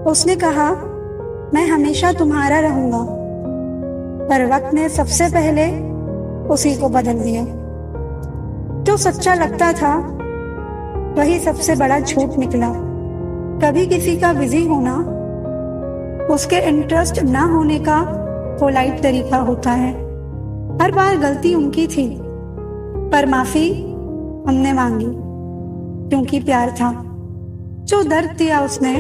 उसने कहा, मैं हमेशा तुम्हारा रहूंगा। पर वक्त ने सबसे पहले उसी को बदल दिया। जो सच्चा लगता था वही सबसे बड़ा झूठ निकला। कभी किसी का बिजी होना उसके इंटरेस्ट ना होने का पोलाइट तरीका होता है। हर बार गलती उनकी थी, पर माफी हमने मांगी क्योंकि प्यार था। जो दर्द दिया उसने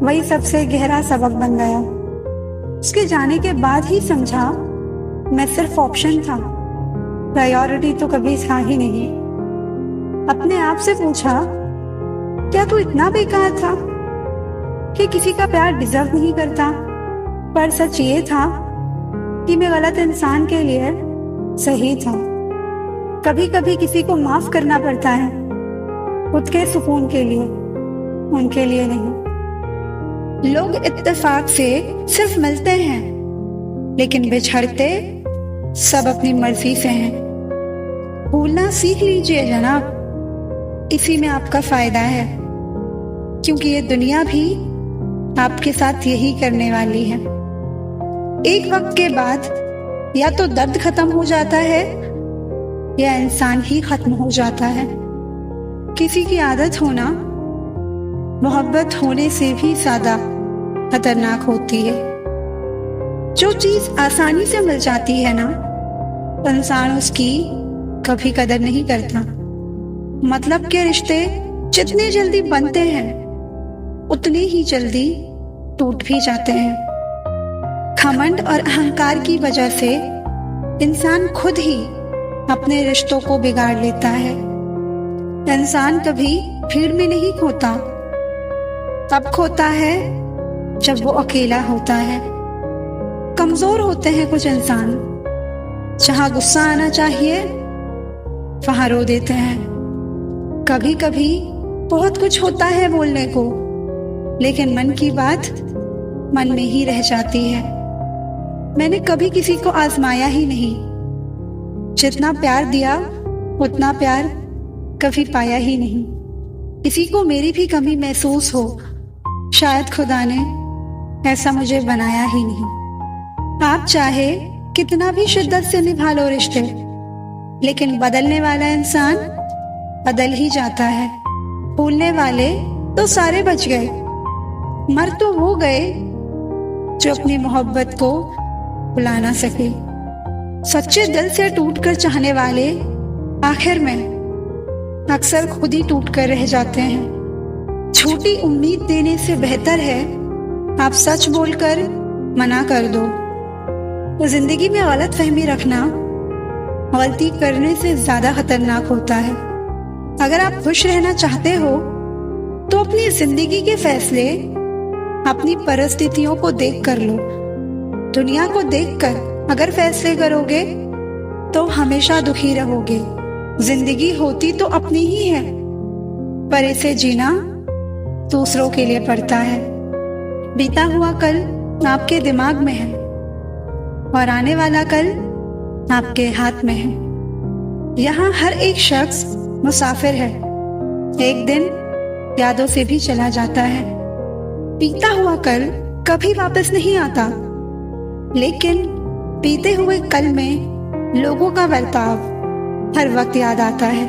वही सबसे गहरा सबक बन गया। उसके जाने के बाद ही समझा मैं सिर्फ ऑप्शन था, प्रायोरिटी तो कभी था ही नहीं। अपने आप से पूछा, क्या तू इतना बेकार था कि किसी का प्यार डिजर्व नहीं करता? पर सच ये था कि मैं गलत इंसान के लिए सही था। कभी कभी किसी को माफ करना पड़ता है, खुद के सुकून के लिए, उनके लिए नहीं। लोग इत्तेफाक से सिर्फ मिलते हैं, लेकिन बिछड़ते सब अपनी मर्जी से हैं। भूलना सीख लीजिए जनाब, इसी में आपका फायदा है, क्योंकि ये दुनिया भी आपके साथ यही करने वाली है। एक वक्त के बाद या तो दर्द खत्म हो जाता है या इंसान ही खत्म हो जाता है। किसी की आदत होना मोहब्बत होने से भी ज्यादा खतरनाक होती है। जो चीज आसानी से मिल जाती है ना, इंसान उसकी कभी कदर नहीं करता। मतलब के रिश्ते जितने जल्दी बनते हैं उतने ही जल्दी टूट भी जाते हैं। घमंड और अहंकार की वजह से इंसान खुद ही अपने रिश्तों को बिगाड़ लेता है। इंसान कभी भीड़ में नहीं खोता, तब खोता है जब वो अकेला होता है। कमजोर होते हैं कुछ इंसान, जहां गुस्सा आना चाहिए वहां रो देते हैं। कभी कभी बहुत कुछ होता है बोलने को, लेकिन मन की बात मन में ही रह जाती है। मैंने कभी किसी को आजमाया ही नहीं। जितना प्यार दिया उतना प्यार कभी पाया ही नहीं। किसी को मेरी भी कमी महसूस हो, शायद खुदा ने ऐसा मुझे बनाया ही नहीं। आप चाहे कितना भी शिद्दत से निभा लो रिश्ते, लेकिन बदलने वाला इंसान बदल ही जाता है। भूलने वाले तो सारे बच गए, मर तो वो गए जो अपनी मोहब्बत को भुला ना सके। सच्चे दिल से टूटकर चाहने वाले आखिर में अक्सर खुद ही टूट कर रह जाते हैं। झूठी उम्मीद देने से बेहतर है आप सच बोलकर मना कर दो। तो जिंदगी में गलत फहमी रखना गलती करने से ज्यादा खतरनाक होता है। अगर आप खुश रहना चाहते हो तो अपनी जिंदगी के फैसले अपनी परिस्थितियों को देख कर लो। दुनिया को देखकर अगर फैसले करोगे तो हमेशा दुखी रहोगे। जिंदगी होती तो अपनी ही है, पर इसे जीना दूसरों के लिए पड़ता है। बीता हुआ कल आपके दिमाग में है और आने वाला कल आपके हाथ में है। यहाँ हर एक शख्स मुसाफिर है, एक दिन यादों से भी चला जाता है। बीता हुआ कल कभी वापस नहीं आता, लेकिन बीते हुए कल में लोगों का बर्ताव हर वक्त याद आता है।